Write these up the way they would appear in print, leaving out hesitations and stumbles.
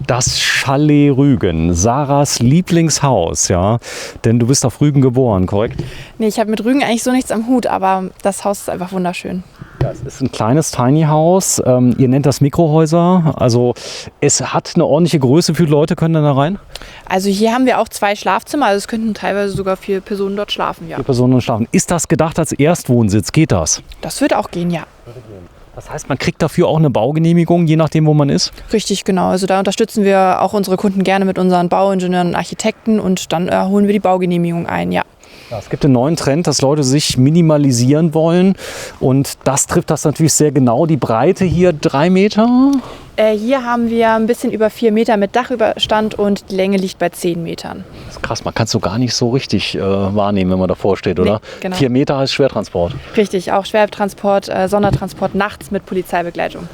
Das Chalet Rügen, Sarahs Lieblingshaus, ja. Denn du bist auf Rügen geboren, korrekt? Nee, ich habe mit Rügen eigentlich so nichts am Hut, aber das Haus ist einfach wunderschön. Ja, es ist ein kleines Tiny House. Ihr nennt das Mikrohäuser. Also es hat eine ordentliche Größe. Wie viele Leute können da rein? Also hier haben wir auch 2 Schlafzimmer. Also es könnten teilweise sogar 4 Personen dort schlafen, ja. 4 Personen schlafen. Ist das gedacht als Erstwohnsitz? Geht das? Das wird auch gehen, ja. Das heißt, man kriegt dafür auch eine Baugenehmigung, je nachdem, wo man ist? Richtig, genau. Also da unterstützen wir auch unsere Kunden gerne mit unseren Bauingenieuren und Architekten und dann holen wir die Baugenehmigung ein, ja. Ja, es gibt einen neuen Trend, dass Leute sich minimalisieren wollen und das trifft das natürlich sehr genau. Die Breite hier 3 Meter? Hier haben wir ein bisschen über 4 Meter mit Dachüberstand und die Länge liegt bei 10 Metern. Das ist krass, man kann es so gar nicht so richtig wahrnehmen, wenn man davor steht, oder? Nee, genau. 4 Meter heißt Schwertransport. Richtig, auch Schwertransport, Sondertransport nachts mit Polizeibegleitung.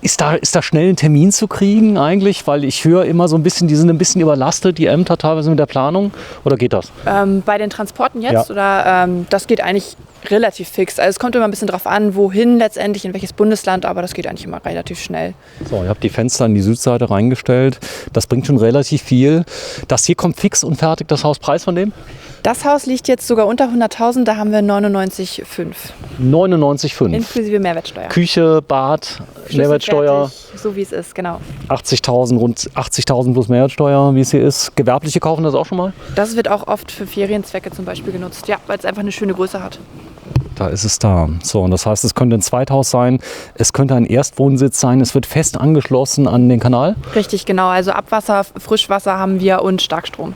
Ist da schnell ein Termin zu kriegen eigentlich? Weil ich höre immer so ein bisschen, die sind ein bisschen überlastet, die Ämter teilweise mit der Planung. Oder geht das? Bei den Transporten jetzt? Ja. Oder das geht eigentlich relativ fix. Also es kommt immer ein bisschen drauf an, wohin letztendlich, in welches Bundesland, aber das geht eigentlich immer relativ schnell. So, ihr habt die Fenster in die Südseite reingestellt. Das bringt schon relativ viel. Das hier kommt fix und fertig, das Haus. Preis von dem? Das Haus liegt jetzt sogar unter 100.000, da haben wir 99,5. 99,5. Inklusive Mehrwertsteuer. Küche, Bad, Mehrwertsteuer. Fertig, so wie es ist, genau. 80.000, rund 80.000 plus Mehrwertsteuer, wie es hier ist. Gewerbliche kaufen das auch schon mal? Das wird auch oft für Ferienzwecke zum Beispiel genutzt, ja, weil es einfach eine schöne Größe hat. Da ist es da. So, und das heißt, es könnte ein Zweithaus sein, es könnte ein Erstwohnsitz sein, es wird fest angeschlossen an den Kanal. Richtig, genau. Also Abwasser, Frischwasser haben wir und Starkstrom.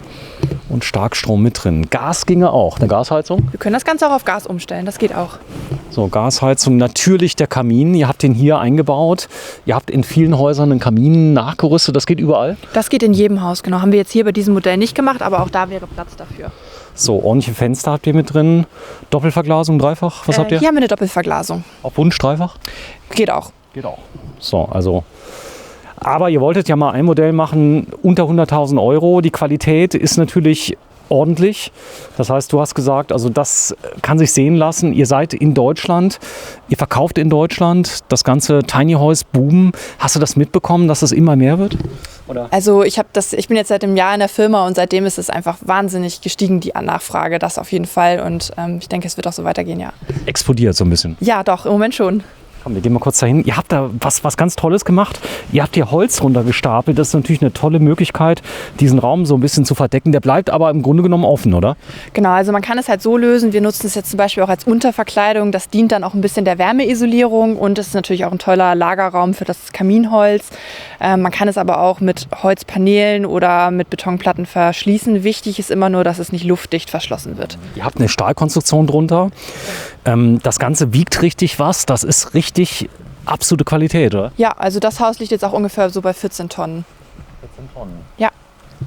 Und Starkstrom mit drin. Gas ginge auch, eine Gasheizung. Wir können das Ganze auch auf Gas umstellen, das geht auch. So, Gasheizung, natürlich der Kamin. Ihr habt den hier eingebaut. Ihr habt in vielen Häusern einen Kamin nachgerüstet. Das geht überall. Das geht in jedem Haus, genau. Haben wir jetzt hier bei diesem Modell nicht gemacht, aber auch da wäre Platz dafür. So, ordentliche Fenster habt ihr mit drin. Doppelverglasung, dreifach. Was habt ihr? Hier haben wir eine Doppelverglasung. Auf Wunsch dreifach? Geht auch. Geht auch. So, also. Aber ihr wolltet ja mal ein Modell machen unter 100.000 Euro. Die Qualität ist natürlich ordentlich. Das heißt, du hast gesagt, also das kann sich sehen lassen. Ihr seid in Deutschland, ihr verkauft in Deutschland, das ganze Tiny House Boom. Hast du das mitbekommen, dass es immer mehr wird? Oder? Also ich bin jetzt seit einem Jahr in der Firma und seitdem ist es einfach wahnsinnig gestiegen, die Nachfrage, das auf jeden Fall. Und ich denke, es wird auch so weitergehen, ja. Explodiert so ein bisschen. Ja, doch, im Moment schon. Komm, wir gehen mal kurz dahin. Ihr habt da was ganz Tolles gemacht. Ihr habt hier Holz runtergestapelt. Das ist natürlich eine tolle Möglichkeit, diesen Raum so ein bisschen zu verdecken. Der bleibt aber im Grunde genommen offen, oder? Genau, also man kann es halt so lösen. Wir nutzen es jetzt zum Beispiel auch als Unterverkleidung. Das dient dann auch ein bisschen der Wärmeisolierung und es ist natürlich auch ein toller Lagerraum für das Kaminholz. Man kann es aber auch mit Holzpaneelen oder mit Betonplatten verschließen. Wichtig ist immer nur, dass es nicht luftdicht verschlossen wird. Ihr habt eine Stahlkonstruktion drunter. Das Ganze wiegt richtig was. Das ist richtig absolute Qualität, oder? Ja, also das Haus liegt jetzt auch ungefähr so bei 14 Tonnen. 14 Tonnen. Ja.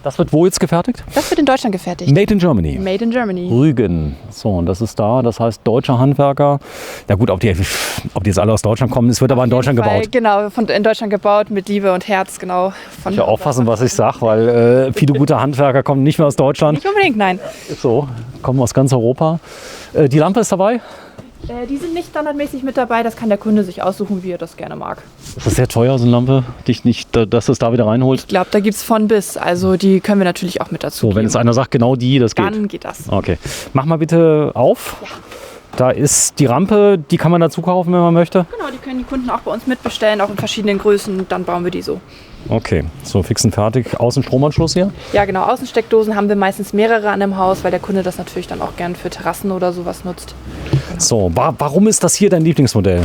Das wird wo jetzt gefertigt? Das wird in Deutschland gefertigt. Made in Germany. Made in Germany. Rügen. So, und das ist da. Das heißt, deutsche Handwerker. Ja gut, ob die jetzt alle aus Deutschland kommen, es wird aber in Deutschland gebaut. Genau, in Deutschland gebaut, mit Liebe und Herz, genau. Ich muss aufpassen, was ich sage, weil viele gute Handwerker kommen nicht mehr aus Deutschland. Nicht unbedingt, nein. So, kommen aus ganz Europa. Die Lampe ist dabei? Die sind nicht standardmäßig mit dabei, das kann der Kunde sich aussuchen, wie er das gerne mag. Ist das sehr teuer, so eine Lampe, dass du es da wieder reinholst? Ich glaube, da gibt es von bis, also die können wir natürlich auch mit dazu So, wenn jetzt einer sagt, genau die, das geht. Dann geht das. Okay, mach mal bitte auf. Ja. Da ist die Rampe, die kann man dazu kaufen, wenn man möchte. Genau, die können die Kunden auch bei uns mitbestellen, auch in verschiedenen Größen, dann bauen wir die so. Okay, so fix und fertig. Außenstromanschluss hier? Ja genau, Außensteckdosen haben wir meistens mehrere an dem Haus, weil der Kunde das natürlich dann auch gern für Terrassen oder sowas nutzt. So, warum ist das hier dein Lieblingsmodell?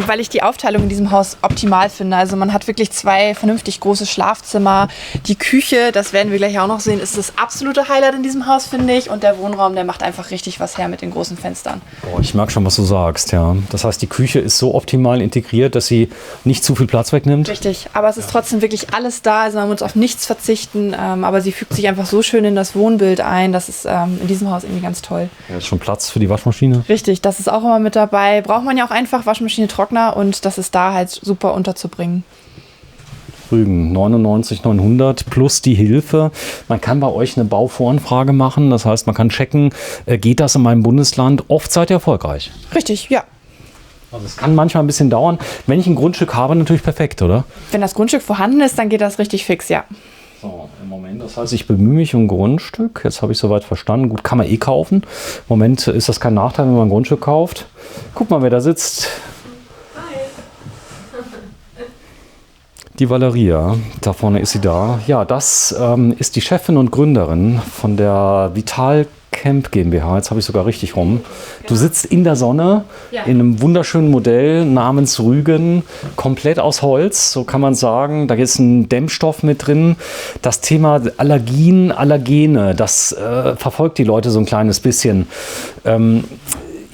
Weil ich die Aufteilung in diesem Haus optimal finde. Also man hat wirklich 2 vernünftig große Schlafzimmer. Die Küche, das werden wir gleich auch noch sehen, ist das absolute Highlight in diesem Haus, finde ich. Und der Wohnraum, der macht einfach richtig was her mit den großen Fenstern. Oh, ich merke schon, was du sagst, ja. Das heißt, die Küche ist so optimal integriert, dass sie nicht zu viel Platz wegnimmt. Richtig, aber es ist trotzdem wirklich alles da. Also man muss auf nichts verzichten. Aber sie fügt sich einfach so schön in das Wohnbild ein. Das ist in diesem Haus irgendwie ganz toll. Ja, ist schon Platz für die Waschmaschine. Richtig, das ist auch immer mit dabei. Braucht man ja auch einfach Waschmaschine, Trockner und das ist da halt super unterzubringen. Rügen 99.900 plus die Hilfe. Man kann bei euch eine Bauvoranfrage machen. Das heißt, man kann checken, geht das in meinem Bundesland? Oft seid ihr erfolgreich. Richtig, ja. Also es kann manchmal ein bisschen dauern. Wenn ich ein Grundstück habe, natürlich perfekt, oder? Wenn das Grundstück vorhanden ist, dann geht das richtig fix, ja. So, im Moment, das heißt, ich bemühe mich um ein Grundstück. Jetzt habe ich soweit verstanden. Gut, kann man eh kaufen. Im Moment ist das kein Nachteil, wenn man ein Grundstück kauft. Guck mal, wer da sitzt. Die Valeria, da vorne ist sie da. Ja, das ist die Chefin und Gründerin von der Vital Camp GmbH. Jetzt habe ich sogar richtig rum. Du sitzt in der Sonne in einem wunderschönen Modell namens Rügen, komplett aus Holz, so kann man sagen. Da ist ein Dämmstoff mit drin. Das Thema Allergien, Allergene, das verfolgt die Leute so ein kleines bisschen.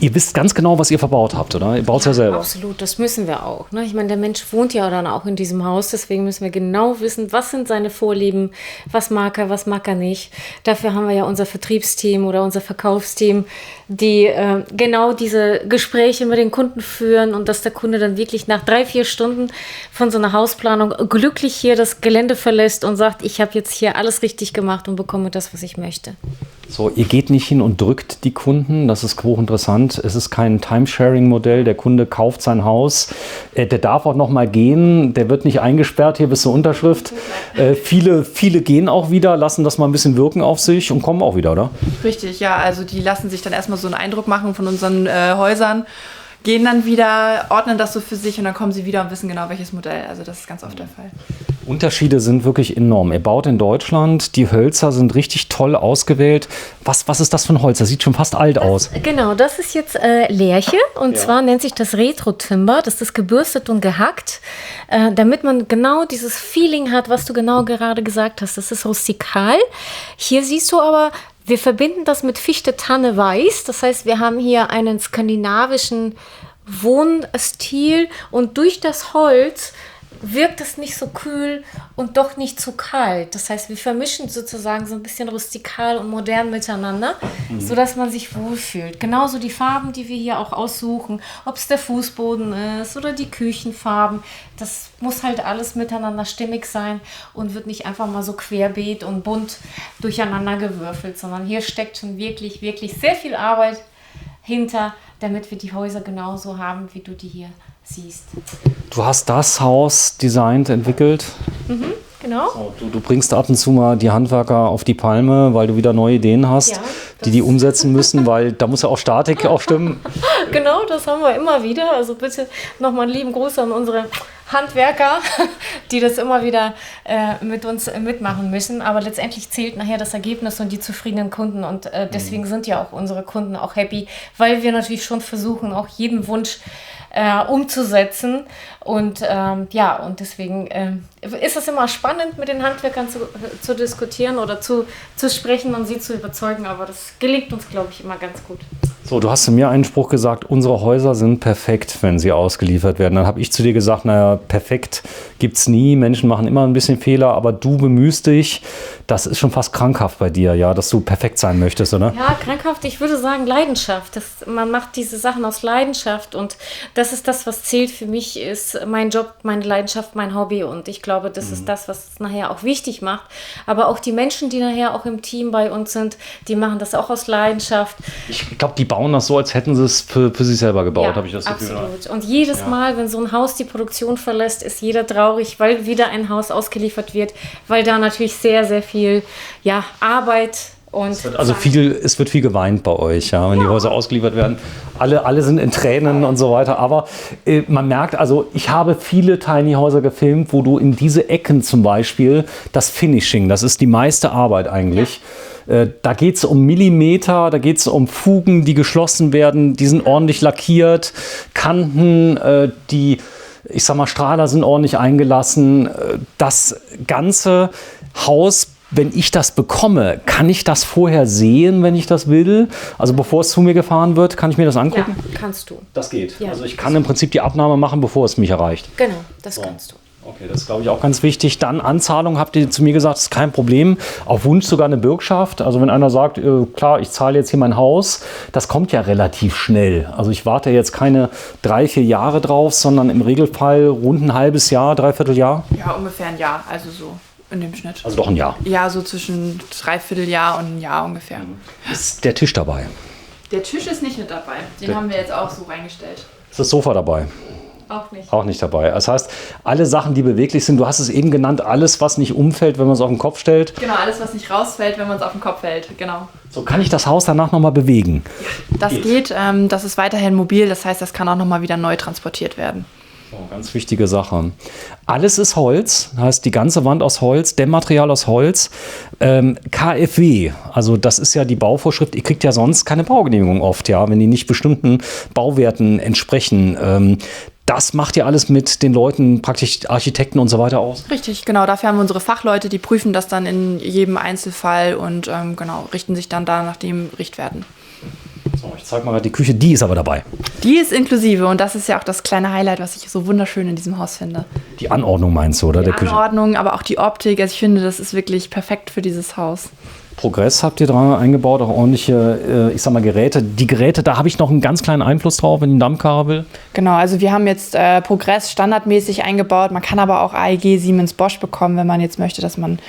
Ihr wisst ganz genau, was ihr verbaut habt, oder? Ihr baut es ja selber. Absolut, das müssen wir auch. Ne? Ich meine, der Mensch wohnt ja dann auch in diesem Haus, deswegen müssen wir genau wissen, was sind seine Vorlieben, was mag er nicht. Dafür haben wir ja unser Vertriebsteam oder unser Verkaufsteam, die genau diese Gespräche mit den Kunden führen und dass der Kunde dann wirklich nach 3-4 Stunden von so einer Hausplanung glücklich hier das Gelände verlässt und sagt, ich habe jetzt hier alles richtig gemacht und bekomme das, was ich möchte. So, ihr geht nicht hin und drückt die Kunden, das ist hochinteressant. Es ist kein Timesharing-Modell, der Kunde kauft sein Haus, der darf auch noch mal gehen, der wird nicht eingesperrt hier bis zur Unterschrift. Viele gehen auch wieder, lassen das mal ein bisschen wirken auf sich und kommen auch wieder, oder? Richtig, ja, also die lassen sich dann erstmal so einen Eindruck machen von unseren Häusern, gehen dann wieder, ordnen das so für sich und dann kommen sie wieder und wissen genau, welches Modell. Also das ist ganz oft der Fall. Unterschiede sind wirklich enorm. Ihr baut in Deutschland, die Hölzer sind richtig toll ausgewählt. Was ist das für ein Holz? Das sieht schon fast alt aus. Genau, das ist jetzt Lärche und zwar nennt sich das Retro-Timber. Das ist gebürstet und gehackt, damit man genau dieses Feeling hat, was du genau gerade gesagt hast. Das ist rustikal. Hier siehst du aber, wir verbinden das mit Fichte, Tanne, Weiß. Das heißt, wir haben hier einen skandinavischen Wohnstil und durch das Holz wirkt es nicht so kühl und doch nicht zu kalt. Das heißt, wir vermischen sozusagen so ein bisschen rustikal und modern miteinander, sodass man sich wohlfühlt. Genauso die Farben, die wir hier auch aussuchen, ob es der Fußboden ist oder die Küchenfarben, das muss halt alles miteinander stimmig sein und wird nicht einfach mal so querbeet und bunt durcheinander gewürfelt, sondern hier steckt schon wirklich, wirklich sehr viel Arbeit hinter, damit wir die Häuser genauso haben, wie du die hier siehst. Du hast das Haus designt, entwickelt. Genau. So, du bringst ab und zu mal die Handwerker auf die Palme, weil du wieder neue Ideen hast, Ja, die umsetzen müssen, weil da muss ja auch Statik auch stimmen. Genau, das haben wir immer wieder. Also bitte nochmal einen lieben Gruß an unsere Handwerker, die das immer wieder mit uns mitmachen müssen. Aber letztendlich zählt nachher das Ergebnis und die zufriedenen Kunden. Und deswegen sind ja auch unsere Kunden auch happy, weil wir natürlich schon versuchen, auch jeden Wunsch umzusetzen. Und und deswegen ist es immer spannend, mit den Handwerkern zu diskutieren oder zu sprechen und sie zu überzeugen. Aber das gelingt uns, glaube ich, immer ganz gut. So, du hast zu mir einen Spruch gesagt, unsere Häuser sind perfekt, wenn sie ausgeliefert werden. Dann habe ich zu dir gesagt, naja, perfekt gibt's nie, Menschen machen immer ein bisschen Fehler, aber du bemühst dich, das ist schon fast krankhaft bei dir, ja, dass du perfekt sein möchtest, oder? Ja, krankhaft, ich würde sagen Leidenschaft. Man macht diese Sachen aus Leidenschaft und das ist das, was zählt für mich, ist mein Job, meine Leidenschaft, mein Hobby und ich glaube, das ist das, was es nachher auch wichtig macht. Aber auch die Menschen, die nachher auch im Team bei uns sind, die machen das auch aus Leidenschaft. Ich glaube, die bauen das so, als hätten sie es für sich selber gebaut, habe ich das Gefühl. Absolut. Und jedes Mal, wenn so ein Haus die Produktion verlässt, ist jeder traurig, weil wieder ein Haus ausgeliefert wird, weil da natürlich sehr, sehr viel Arbeit und es wird viel geweint bei euch, ja, wenn die Häuser ausgeliefert werden. Alle sind in Tränen und so weiter. Aber man merkt, also ich habe viele Tiny Häuser gefilmt, wo du in diese Ecken zum Beispiel das Finishing, das ist die meiste Arbeit eigentlich. Da geht es um Millimeter, da geht es um Fugen, die geschlossen werden, die sind ordentlich lackiert, Kanten, ich sag mal, Strahler sind ordentlich eingelassen. Das ganze Haus, wenn ich das bekomme, kann ich das vorher sehen, wenn ich das will? Also bevor es zu mir gefahren wird, kann ich mir das angucken? Ja, kannst du. Das geht. Ja. Also ich kann im Prinzip die Abnahme machen, bevor es mich erreicht. Genau, das kannst du. Okay, das ist, glaube ich, auch ganz wichtig. Dann Anzahlung, habt ihr zu mir gesagt, ist kein Problem. Auf Wunsch sogar eine Bürgschaft. Also wenn einer sagt, klar, ich zahle jetzt hier mein Haus, das kommt ja relativ schnell. Also ich warte jetzt keine 3-4 Jahre drauf, sondern im Regelfall rund ein halbes Jahr, 3/4 Jahr. Ja, ungefähr ein Jahr, also so in dem Schnitt. Also doch ein Jahr. Ja, so zwischen 3/4 Jahr und ein Jahr ungefähr. Ist der Tisch dabei? Der Tisch ist nicht mit dabei. Den haben wir jetzt auch so reingestellt. Ist das Sofa dabei? Auch nicht. Auch nicht dabei. Das heißt, alle Sachen, die beweglich sind, du hast es eben genannt, alles, was nicht umfällt, wenn man es auf den Kopf stellt. Genau, alles, was nicht rausfällt, wenn man es auf den Kopf hält. Genau. So, kann ich das Haus danach nochmal bewegen? Das geht. Das ist weiterhin mobil. Das heißt, das kann auch nochmal wieder neu transportiert werden. So, ganz wichtige Sache. Alles ist Holz, heißt die ganze Wand aus Holz, Dämmmaterial aus Holz. KfW, also das ist ja die Bauvorschrift, ihr kriegt ja sonst keine Baugenehmigung oft, ja, wenn die nicht bestimmten Bauwerten entsprechen. Das macht ja alles mit den Leuten, praktisch Architekten und so weiter aus. Richtig, genau. Dafür haben wir unsere Fachleute, die prüfen das dann in jedem Einzelfall und genau, richten sich dann da nach den Richtwerten. So, ich zeige mal die Küche, die ist aber dabei. Die ist inklusive und das ist ja auch das kleine Highlight, was ich so wunderschön in diesem Haus finde. Die Anordnung meinst du, oder? Die der Küche? Anordnung, aber auch die Optik. Also ich finde, das ist wirklich perfekt für dieses Haus. Progress habt ihr dran eingebaut, auch ordentliche, ich sag mal, Geräte. Die Geräte, da habe ich noch einen ganz kleinen Einfluss drauf, wenn ich einen Dampfkarre will. Genau, also wir haben jetzt Progress standardmäßig eingebaut. Man kann aber auch AEG, Siemens, Bosch bekommen, wenn man jetzt möchte, dass man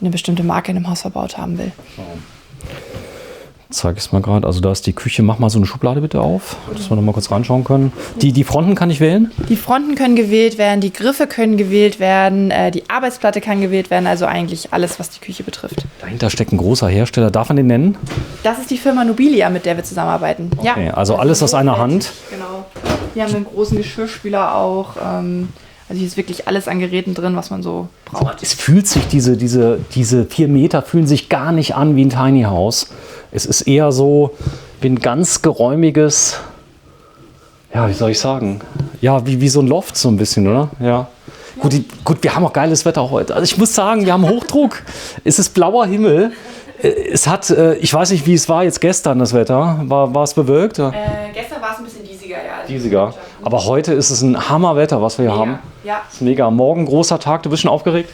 eine bestimmte Marke in einem Haus verbaut haben will. Zeige ich es mal gerade. Also da ist die Küche. Mach mal so eine Schublade bitte auf, dass wir noch mal kurz reinschauen können. Die Fronten kann ich wählen? Die Fronten können gewählt werden, die Griffe können gewählt werden, die Arbeitsplatte kann gewählt werden, also eigentlich alles, was die Küche betrifft. Dahinter steckt ein großer Hersteller. Darf man den nennen? Das ist die Firma Nobilia, mit der wir zusammenarbeiten. Okay, also alles aus einer Hand. Genau. Wir haben einen großen Geschirrspüler auch. Also hier ist wirklich alles an Geräten drin, was man so braucht. Es fühlt sich, diese 4 Meter fühlen sich gar nicht an wie ein Tiny House. Es ist eher so wie ein ganz geräumiges, ja, wie soll ich sagen? Ja, wie so ein Loft so ein bisschen, oder? Ja. Gut, wir haben auch geiles Wetter heute. Also ich muss sagen, wir haben Hochdruck. Es ist blauer Himmel. Es hat, ich weiß nicht, wie es war jetzt gestern, das Wetter. War es bewölkt? Gestern war es ein bisschen diesiger, ja. Diesiger. Aber heute ist es ein Hammerwetter, was wir hier haben. Ja. Das ist mega. Morgen großer Tag. Du bist schon aufgeregt?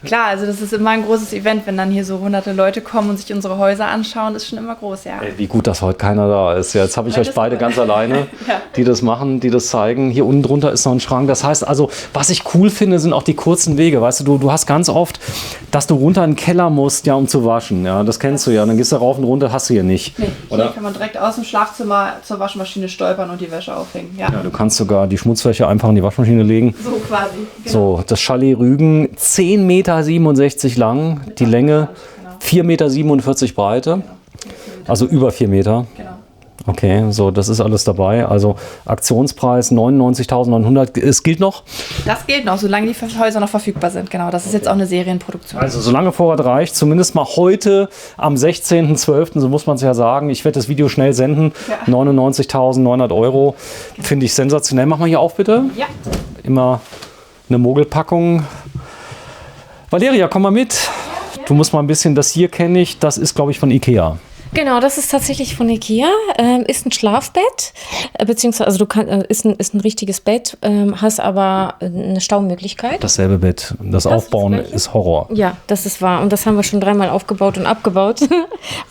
Klar, also das ist immer ein großes Event, wenn dann hier so hunderte Leute kommen und sich unsere Häuser anschauen, ist schon immer groß, ja. Ey, wie gut, dass heute keiner da ist. Jetzt habe ich euch beide ganz alleine, Ja. die das machen, die das zeigen. Hier unten drunter ist noch ein Schrank. Das heißt also, was ich cool finde, sind auch die kurzen Wege. Weißt du hast ganz oft, dass du runter in den Keller musst, ja, um zu waschen. Ja, das kennst du ja. Dann gehst du rauf und runter, hast du hier nicht. Nee, Oder? hier kann man direkt aus dem Schlafzimmer zur Waschmaschine stolpern und die Wäsche aufhängen. Ja, Ja, du kannst sogar die Schmutzwäsche einfach in die Waschmaschine legen. so quasi. Genau. So, das Chalet Rügen, 10,67 Meter lang, die Länge, 4,47 Meter Breite, also über 4 Meter. Genau. Okay, so, das ist alles dabei. Also Aktionspreis 99.900. Es gilt noch? Das gilt noch, solange die Häuser noch verfügbar sind. Genau, das ist jetzt auch eine Serienproduktion. Also solange Vorrat reicht, zumindest mal heute am 16.12., so muss man es ja sagen. Ich werde das Video schnell senden. Ja. 99.900 Euro. Finde ich sensationell. Mach mal hier auf, bitte. Ja. Immer eine Mogelpackung. Valeria, komm mal mit. Du musst mal ein bisschen, das hier kenne ich, das ist, glaube ich, von Ikea. Genau, das ist tatsächlich von Ikea. Ist ein Schlafbett, beziehungsweise also ist ein richtiges Bett, hast aber eine Staumöglichkeit. Dasselbe Bett. Das Aufbauen ist Horror. Ja, das ist wahr. Und das haben wir schon 3-mal aufgebaut und abgebaut,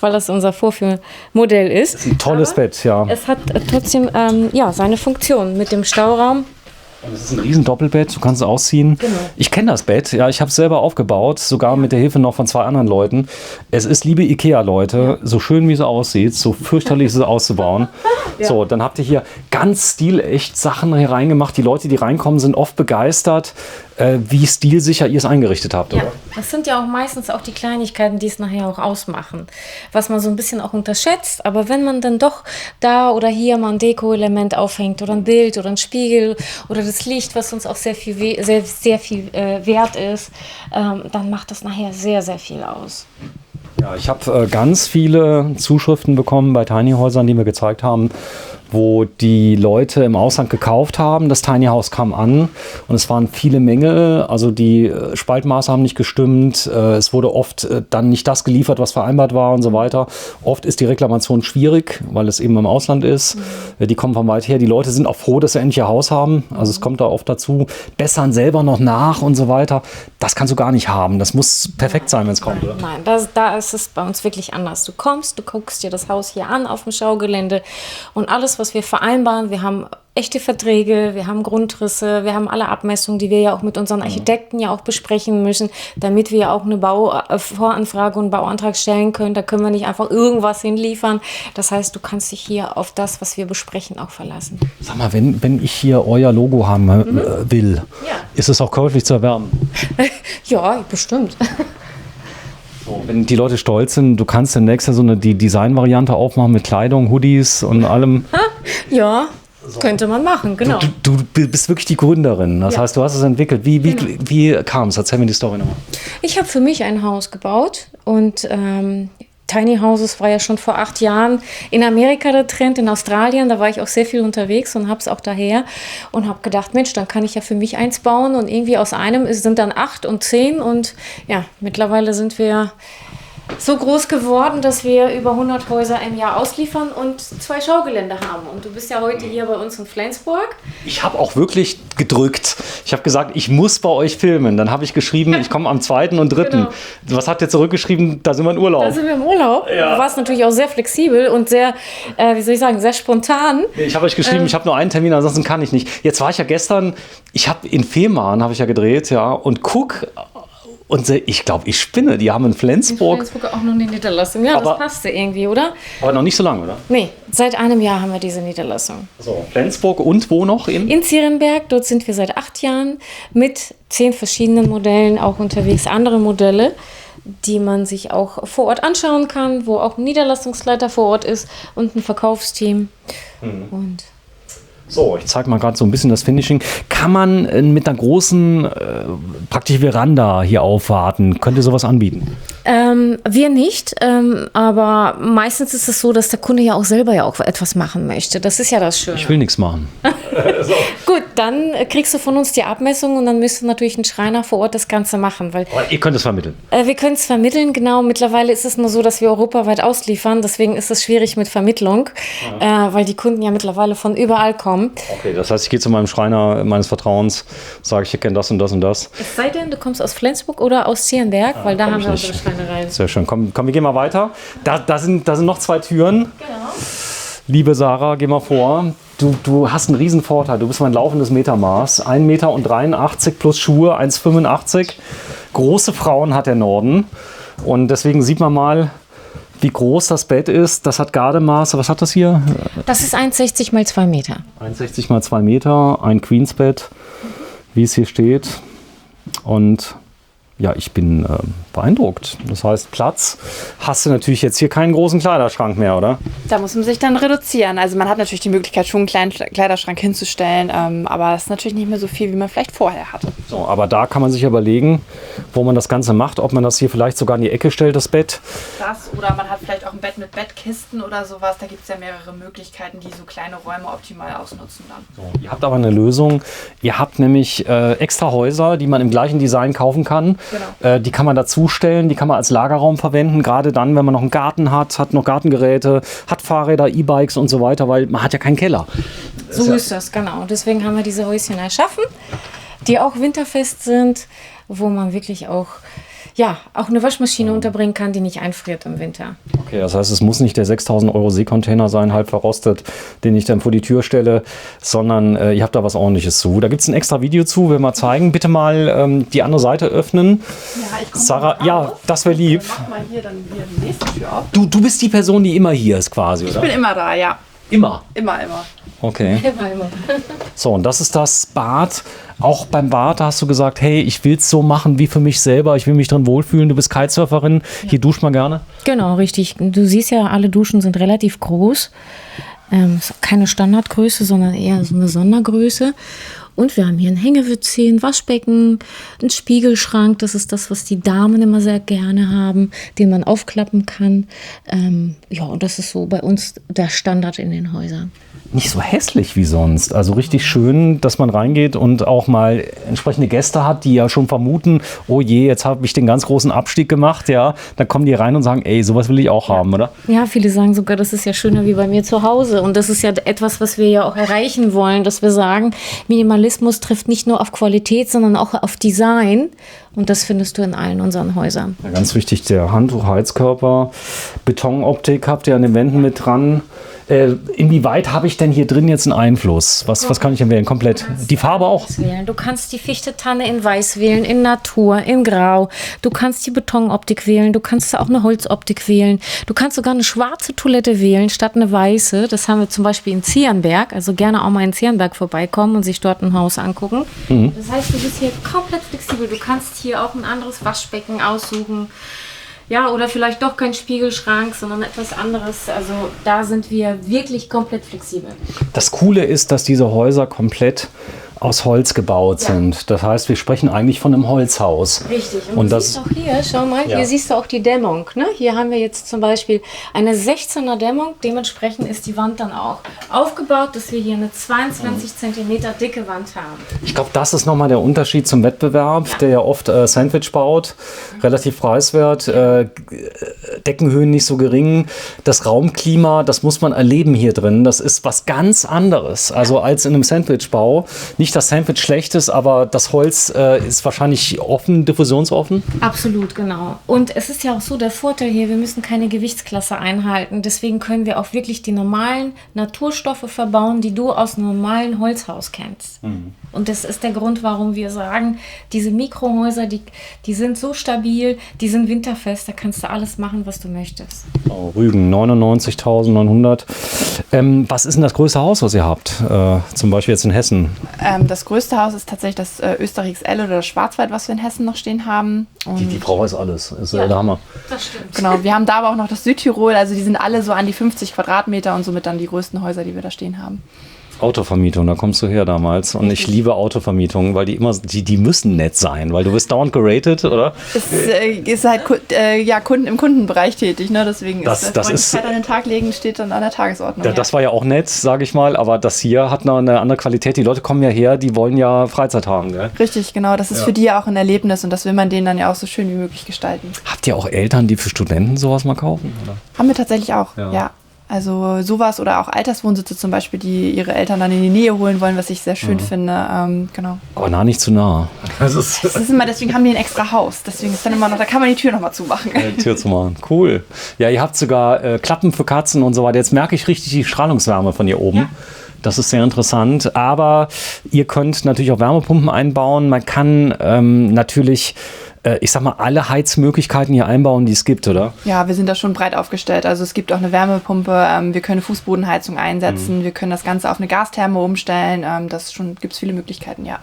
weil das unser Vorführmodell ist. Ein tolles Bett, ja. Es hat trotzdem ja, seine Funktion mit dem Stauraum. Und es ist ein riesen Doppelbett, du kannst es ausziehen. Genau. Ich kenne das Bett, ja, ich habe es selber aufgebaut, sogar mit der Hilfe noch von 2 anderen Leuten. Es ist, liebe Ikea-Leute, so schön wie es aussieht, so fürchterlich ist es auszubauen. Ja. So, dann habt ihr hier ganz stilecht Sachen hier reingemacht. Die Leute, die reinkommen, sind oft begeistert, wie stilsicher ihr es eingerichtet habt, Ja, oder? das sind ja auch meistens auch die Kleinigkeiten, die es nachher auch ausmachen. Was man so ein bisschen auch unterschätzt. Aber wenn man dann doch da oder hier mal ein Deko-Element aufhängt oder ein Bild oder ein Spiegel oder das Licht, was uns auch sehr viel wert ist, dann macht das nachher sehr, sehr viel aus. Ja, ich habe ganz viele Zuschriften bekommen bei Tiny Häusern, die mir gezeigt haben, wo die Leute im Ausland gekauft haben. Das Tiny House kam an und es waren viele Mängel. Also die Spaltmaße haben nicht gestimmt. Es wurde oft dann nicht das geliefert, was vereinbart war und so weiter. Oft ist die Reklamation schwierig, weil es eben im Ausland ist. Die kommen von weit her. Die Leute sind auch froh, dass sie endlich ihr Haus haben. Also es kommt da oft dazu. Bessern selber noch nach und so weiter. Das kannst du gar nicht haben. Das muss perfekt sein, wenn es kommt. Oder? Nein, da ist es bei uns wirklich anders. Du kommst, du guckst dir das Haus hier an auf dem Schaugelände und alles, was wir vereinbaren, wir haben echte Verträge, wir haben Grundrisse, wir haben alle Abmessungen, die wir ja auch mit unseren Architekten ja auch besprechen müssen, damit wir auch eine Voranfrage und Bauantrag stellen können. Da können wir nicht einfach irgendwas hinliefern. Das heißt, du kannst dich hier auf das, was wir besprechen, auch verlassen. Sag mal, wenn ich hier euer Logo haben will, ist es auch käuflich zu erwerben? Ja, bestimmt. So, wenn die Leute stolz sind, du kannst demnächst ja die Design-Variante aufmachen mit Kleidung, Hoodies und allem. Ja, könnte man machen, genau. Du bist wirklich die Gründerin. Das heißt, du hast es entwickelt. Wie kam es? Erzähl mir die Story nochmal. Ich habe für mich ein Haus gebaut und Tiny Houses war ja schon vor 8 Jahren in Amerika der Trend, in Australien. Da war ich auch sehr viel unterwegs und habe es auch daher und habe gedacht, Mensch, dann kann ich ja für mich eins bauen und irgendwie aus einem sind dann 8 und 10 und ja, mittlerweile sind wir so groß geworden, dass wir über 100 Häuser im Jahr ausliefern und 2 Schaugelände haben. Und du bist ja heute hier bei uns in Flensburg. Ich habe auch wirklich gedrückt. Ich habe gesagt, ich muss bei euch filmen. Dann habe ich geschrieben, ich komme am 2. und 3. Genau. Was habt ihr zurückgeschrieben? Da sind wir in Urlaub. Da sind wir im Urlaub. Ja. Du warst natürlich auch sehr flexibel und sehr, sehr spontan. Ich habe euch geschrieben, ich habe nur einen Termin, ansonsten kann ich nicht. Jetzt war ich ja gestern, ich habe in Fehmarn, habe ich ja gedreht, ja, und guck. Und ich glaube, ich spinne. Die haben in Flensburg. In Flensburg auch noch eine Niederlassung. Ja, das passte irgendwie, oder? Aber noch nicht so lange, oder? Nee, seit einem Jahr haben wir diese Niederlassung. So, Flensburg und wo noch? In Zierenberg. Dort sind wir seit 8 Jahren mit 10 verschiedenen Modellen auch unterwegs. Andere Modelle, die man sich auch vor Ort anschauen kann, wo auch ein Niederlassungsleiter vor Ort ist und ein Verkaufsteam. Und so, ich zeige mal gerade so ein bisschen das Finishing. Kann man mit einer großen, praktisch Veranda hier aufwarten? Könnt ihr sowas anbieten? Wir nicht, aber meistens ist es so, dass der Kunde ja auch selber ja auch etwas machen möchte. Das ist ja das Schöne. Ich will nichts machen. So. Gut, dann kriegst du von uns die Abmessung und dann müsste natürlich ein Schreiner vor Ort das Ganze machen. Weil, aber ihr könnt es vermitteln? Wir können es vermitteln, genau. Mittlerweile ist es nur so, dass wir europaweit ausliefern. Deswegen ist es schwierig mit Vermittlung, weil die Kunden ja mittlerweile von überall kommen. Okay, das heißt, ich gehe zu meinem Schreiner meines Vertrauens, sage ich kenne das und das und das. Es sei denn, du kommst aus Flensburg oder aus Zierenberg, weil da haben wir unsere Schreinerei. Sehr schön. Komm, wir gehen mal weiter. Da sind noch 2 Türen. Genau. Liebe Sarah, geh mal vor. Du hast einen riesen Vorteil. Du bist mein laufendes Metermaß. 1,83 Meter plus Schuhe, 1,85 Meter. Große Frauen hat der Norden. Und deswegen sieht man mal, wie groß das Bett ist. Das hat Gardemaße. Was hat das hier? Das ist 1,60 mal 2 Meter. 1,60 mal 2 Meter, ein Queensbett, wie es hier steht. Und ja, ich bin beeindruckt. Das heißt, Platz hast du natürlich jetzt hier keinen großen Kleiderschrank mehr, oder? Da muss man sich dann reduzieren. Also man hat natürlich die Möglichkeit, schon einen kleinen Kleiderschrank hinzustellen, aber es ist natürlich nicht mehr so viel, wie man vielleicht vorher hatte. So, aber da kann man sich überlegen, wo man das Ganze macht, ob man das hier vielleicht sogar in die Ecke stellt, das Bett. Das, oder man hat vielleicht auch ein Bett mit Bettkisten oder sowas. Da gibt es ja mehrere Möglichkeiten, die so kleine Räume optimal ausnutzen dann. So, ihr habt aber eine Lösung. Ihr habt nämlich extra Häuser, die man im gleichen Design kaufen kann. Genau. Die kann man dazustellen, die kann man als Lagerraum verwenden, gerade dann, wenn man noch einen Garten hat noch Gartengeräte, hat Fahrräder, E-Bikes und so weiter, weil man hat ja keinen Keller. So ist das, genau. Deswegen haben wir diese Häuschen erschaffen, die auch winterfest sind, wo man wirklich auch eine Waschmaschine unterbringen kann, die nicht einfriert im Winter. Okay, das heißt, es muss nicht der 6.000 € Seekontainer sein, halb verrostet, den ich dann vor die Tür stelle, sondern ihr habt da was Ordentliches zu. Da gibt es ein extra Video zu, will mal zeigen. Bitte mal die andere Seite öffnen. Ja, ich komme Sarah, ja, das wäre lieb. Mach mal hier dann wieder die nächste Tür auf. Du bist die Person, die immer hier ist quasi, oder? Ich bin immer da, ja. Immer? Immer. Okay. Immer. So, und das ist das Bad. Auch beim Bad hast du gesagt, hey, ich will es so machen wie für mich selber. Ich will mich drin wohlfühlen. Du bist Kitesurferin. Ja. Hier duscht man gerne. Genau, richtig. Du siehst ja, alle Duschen sind relativ groß. Ist keine Standardgröße, sondern eher so eine Sondergröße. Und wir haben hier ein Hängewitzchen, ein Waschbecken, einen Spiegelschrank. Das ist das, was die Damen immer sehr gerne haben, den man aufklappen kann. Und das ist so bei uns der Standard in den Häusern. Nicht so hässlich wie sonst. Also richtig schön, dass man reingeht und auch mal entsprechende Gäste hat, die ja schon vermuten, oh je, jetzt habe ich den ganz großen Abstieg gemacht. Ja, dann kommen die rein und sagen, ey, sowas will ich auch haben, oder? Ja, viele sagen sogar, das ist ja schöner wie bei mir zu Hause. Und das ist ja etwas, was wir ja auch erreichen wollen, dass wir sagen, Minimalismus trifft nicht nur auf Qualität, sondern auch auf Design. Und das findest du in allen unseren Häusern. Ja, ganz wichtig, der Handtuch, Heizkörper, Betonoptik habt ihr an den Wänden mit dran. Inwieweit habe ich denn hier drin jetzt einen Einfluss? Was kann ich denn wählen? Komplett. Die Farbe auch? Du kannst die Fichte-Tanne in Weiß wählen, in Natur, in Grau. Du kannst die Betonoptik wählen. Du kannst auch eine Holzoptik wählen. Du kannst sogar eine schwarze Toilette wählen statt eine weiße. Das haben wir zum Beispiel in Zierenberg. Also gerne auch mal in Zierenberg vorbeikommen und sich dort ein Haus angucken. Das heißt, du bist hier komplett flexibel. Du kannst hier auch ein anderes Waschbecken aussuchen. Ja, oder vielleicht doch kein Spiegelschrank, sondern etwas anderes. Also da sind wir wirklich komplett flexibel. Das Coole ist, dass diese Häuser komplett aus Holz gebaut sind. Das heißt, wir sprechen eigentlich von einem Holzhaus. Richtig. Und du siehst auch hier, schau mal, hier siehst du auch die Dämmung. Ne? Hier haben wir jetzt zum Beispiel eine 16er Dämmung. Dementsprechend ist die Wand dann auch aufgebaut, dass wir hier eine 22 cm dicke Wand haben. Ich glaube, das ist nochmal der Unterschied zum Wettbewerb, der ja oft Sandwich baut. Relativ preiswert, Deckenhöhen nicht so gering. Das Raumklima, das muss man erleben hier drin. Das ist was ganz anderes, also als in einem Sandwichbau. Nicht, dass Sandwich schlecht ist, aber das Holz ist wahrscheinlich offen, diffusionsoffen. Absolut, genau. Und es ist ja auch so der Vorteil hier, wir müssen keine Gewichtsklasse einhalten. Deswegen können wir auch wirklich die normalen Naturstoffe verbauen, die du aus einem normalen Holzhaus kennst. Und das ist der Grund, warum wir sagen, diese Mikrohäuser, die sind so stabil, die sind winterfest, da kannst du alles machen, was du möchtest. Oh, Rügen, 99.900. Was ist denn das größte Haus, was ihr habt? Zum Beispiel jetzt in Hessen? Das größte Haus ist tatsächlich das Österreichs L oder das Schwarzwald, was wir in Hessen noch stehen haben. Die Frau weiß alles, ist der Hammer. Das stimmt. Genau, wir haben da aber auch noch das Südtirol, also die sind alle so an die 50 Quadratmeter und somit dann die größten Häuser, die wir da stehen haben. Autovermietung, da kommst du her damals. Und ich liebe Autovermietungen, weil die müssen nett sein, weil du wirst dauernd geratet, oder? Es ist halt im Kundenbereich tätig, ne? Deswegen das ist Zeit an den Tag legen, steht dann an der Tagesordnung. Das war ja auch nett, sage ich mal, aber das hier hat noch eine andere Qualität. Die Leute kommen ja her, die wollen ja Freizeit haben, gell? Richtig, genau. Das ist für die ja auch ein Erlebnis und das will man denen dann ja auch so schön wie möglich gestalten. Habt ihr auch Eltern, die für Studenten sowas mal kaufen, oder? Haben wir tatsächlich auch, ja. Also sowas oder auch Alterswohnsitze zum Beispiel, die ihre Eltern dann in die Nähe holen wollen, was ich sehr schön finde. Genau. Aber nicht zu nah. Das ist immer, deswegen haben die ein extra Haus. Deswegen ist dann immer noch, da kann man die Tür noch mal zumachen. Die Tür zumachen. Cool. Ja, ihr habt sogar Klappen für Katzen und so weiter. Jetzt merke ich richtig die Strahlungswärme von hier oben. Ja. Das ist sehr interessant. Aber ihr könnt natürlich auch Wärmepumpen einbauen. Man kann natürlich ich sag mal, alle Heizmöglichkeiten hier einbauen, die es gibt, oder? Ja, wir sind da schon breit aufgestellt. Also es gibt auch eine Wärmepumpe, wir können Fußbodenheizung einsetzen, wir können das Ganze auf eine Gastherme umstellen. Gibt es viele Möglichkeiten, ja.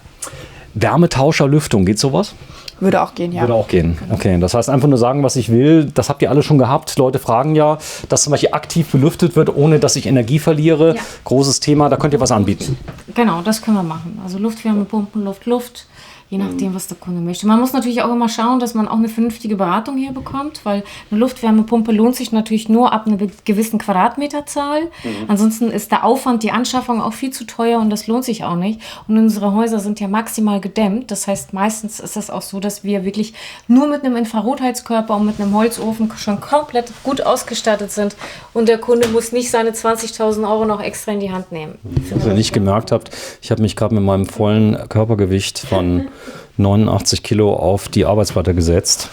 Wärmetauscher, Lüftung, geht sowas? Würde auch gehen, ja. Würde auch gehen, genau. Okay. Das heißt einfach nur sagen, was ich will. Das habt ihr alle schon gehabt. Leute fragen ja, dass zum Beispiel aktiv belüftet wird, ohne dass ich Energie verliere. Ja. Großes Thema, da könnt ihr was anbieten. Genau, das können wir machen. Also Luftwärmepumpen, Luft. Je nachdem, was der Kunde möchte. Man muss natürlich auch immer schauen, dass man auch eine vernünftige Beratung hier bekommt, weil eine Luftwärmepumpe lohnt sich natürlich nur ab einer gewissen Quadratmeterzahl. Ansonsten ist der Aufwand, die Anschaffung auch viel zu teuer und das lohnt sich auch nicht. Und unsere Häuser sind ja maximal gedämmt. Das heißt, meistens ist es auch so, dass wir wirklich nur mit einem Infrarotheizkörper und mit einem Holzofen schon komplett gut ausgestattet sind und der Kunde muss nicht seine 20.000 € noch extra in die Hand nehmen. Was ihr nicht gemerkt habt, ich habe mich gerade mit meinem vollen Körpergewicht von 89 Kilo auf die Arbeitsplatte gesetzt,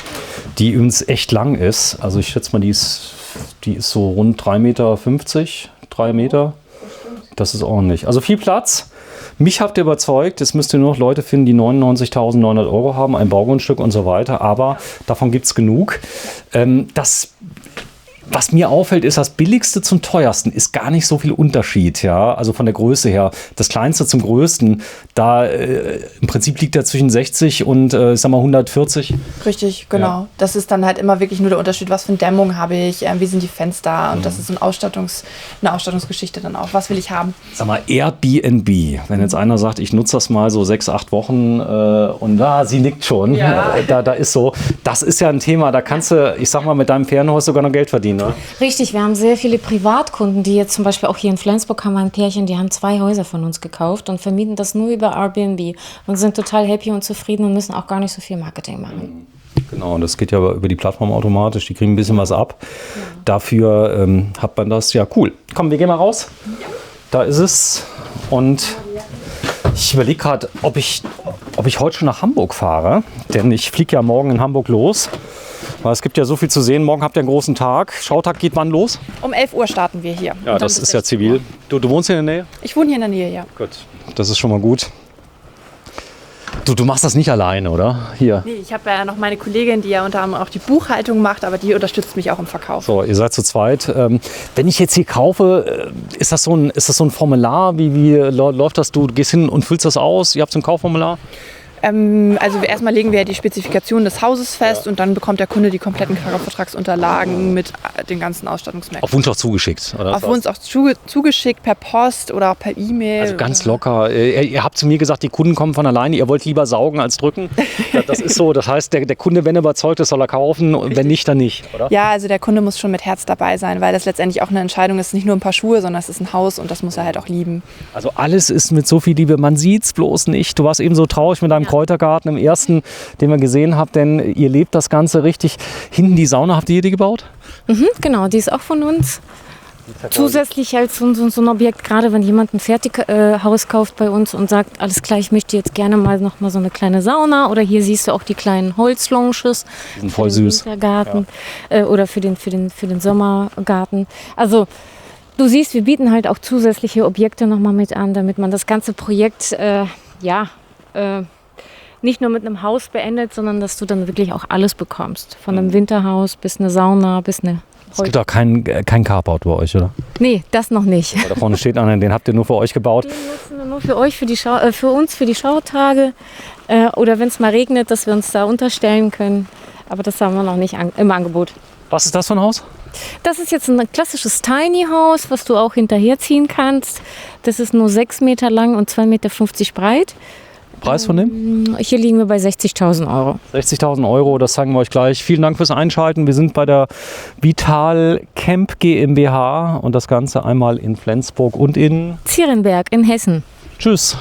die übrigens echt lang ist. Also ich schätze mal, die ist so rund 3,50 Meter, 3 Meter. Das ist ordentlich. Also viel Platz. Mich habt ihr überzeugt, jetzt müsst ihr nur noch Leute finden, die 99.900 € haben, ein Baugrundstück und so weiter. Aber davon gibt es genug. Was mir auffällt, ist, das Billigste zum Teuersten ist gar nicht so viel Unterschied, ja, also von der Größe her. Das Kleinste zum Größten, da im Prinzip liegt er zwischen 60 und, ich sag mal, 140. Richtig, genau. Ja. Das ist dann halt immer wirklich nur der Unterschied, was für eine Dämmung habe ich, wie sind die Fenster und das ist eine Ausstattungsgeschichte dann auch. Was will ich haben? Sag mal, Airbnb, wenn jetzt einer sagt, ich nutze das mal so 6, 8 Wochen und sie nickt schon, ja. Da ist so, das ist ja ein Thema, da kannst du, ich sag mal, mit deinem Ferienhaus sogar noch Geld verdienen. Ne? Richtig, wir haben sehr viele Privatkunden, die jetzt zum Beispiel auch hier in Flensburg haben wir ein Pärchen, die haben 2 Häuser von uns gekauft und vermieten das nur über Airbnb und sind total happy und zufrieden und müssen auch gar nicht so viel Marketing machen. Genau, und das geht ja über die Plattform automatisch, die kriegen ein bisschen was ab. Ja. Dafür hat man das, ja cool. Komm, wir gehen mal raus. Ja. Da ist es und ich überlege gerade, ob ich ob ich heute schon nach Hamburg fahre. Denn ich fliege ja morgen in Hamburg los. Weil es gibt ja so viel zu sehen. Morgen habt ihr einen großen Tag. Schautag geht wann los? Um 11 Uhr starten wir hier. Ja, das ist ja zivil. Du wohnst hier in der Nähe? Ich wohne hier in der Nähe, ja. Gut, das ist schon mal gut. Du machst das nicht alleine, oder? Hier. Nee, ich habe ja noch meine Kollegin, die ja unter anderem auch die Buchhaltung macht, aber die unterstützt mich auch im Verkauf. So, ihr seid zu zweit. Wenn ich jetzt hier kaufe, ist das so ein Formular? Wie läuft das? Du gehst hin und füllst das aus? Ihr habt so ein Kaufformular? Also erstmal legen wir ja die Spezifikation des Hauses fest und dann bekommt der Kunde die kompletten Kaufvertragsunterlagen mit den ganzen Ausstattungsmerkmalen. Auf Wunsch auch zugeschickt, oder? Auf Wunsch auch zugeschickt, per Post oder auch per E-Mail. Also ganz locker. Ihr habt zu mir gesagt, die Kunden kommen von alleine. Ihr wollt lieber saugen als drücken. Das ist so. Das heißt, der Kunde, wenn er überzeugt ist, soll er kaufen. Und wenn nicht, dann nicht, oder? Ja, also der Kunde muss schon mit Herz dabei sein, weil das letztendlich auch eine Entscheidung ist. Nicht nur ein paar Schuhe, sondern es ist ein Haus und das muss er halt auch lieben. Also alles ist mit so viel Liebe. Man sieht es bloß nicht. Du warst eben so traurig mit deinem Kräutergarten im ersten, den wir gesehen haben, denn ihr lebt das Ganze richtig. Hinten die Sauna, habt ihr die gebaut? Genau, die ist auch von uns. Zusätzlich als so ein Objekt, gerade wenn jemand ein Fertighaus kauft bei uns und sagt, alles klar, ich möchte jetzt gerne noch mal so eine kleine Sauna, oder hier siehst du auch die kleinen Holzlounges. Die sind voll süß. Wintergarten, oder für den Sommergarten. Also du siehst, wir bieten halt auch zusätzliche Objekte noch mal mit an, damit man das ganze Projekt nicht nur mit einem Haus beendet, sondern dass du dann wirklich auch alles bekommst. Von einem Winterhaus bis eine Sauna, bis eine Es gibt auch kein Carport bei euch, oder? Nee, das noch nicht. Da vorne steht einer, den habt ihr nur für euch gebaut. Den nutzen wir nur für euch, für uns, für die Schautage. Oder wenn es mal regnet, dass wir uns da unterstellen können. Aber das haben wir noch nicht im Angebot. Was ist das für ein Haus? Das ist jetzt ein klassisches Tiny House, was du auch hinterherziehen kannst. Das ist nur 6 Meter lang und 2,50 Meter breit. Preis von dem? Hier liegen wir bei 60.000 Euro. 60.000 Euro, das zeigen wir euch gleich. Vielen Dank fürs Einschalten. Wir sind bei der Vital Camp GmbH und das Ganze einmal in Flensburg und in Zierenberg in Hessen. Tschüss.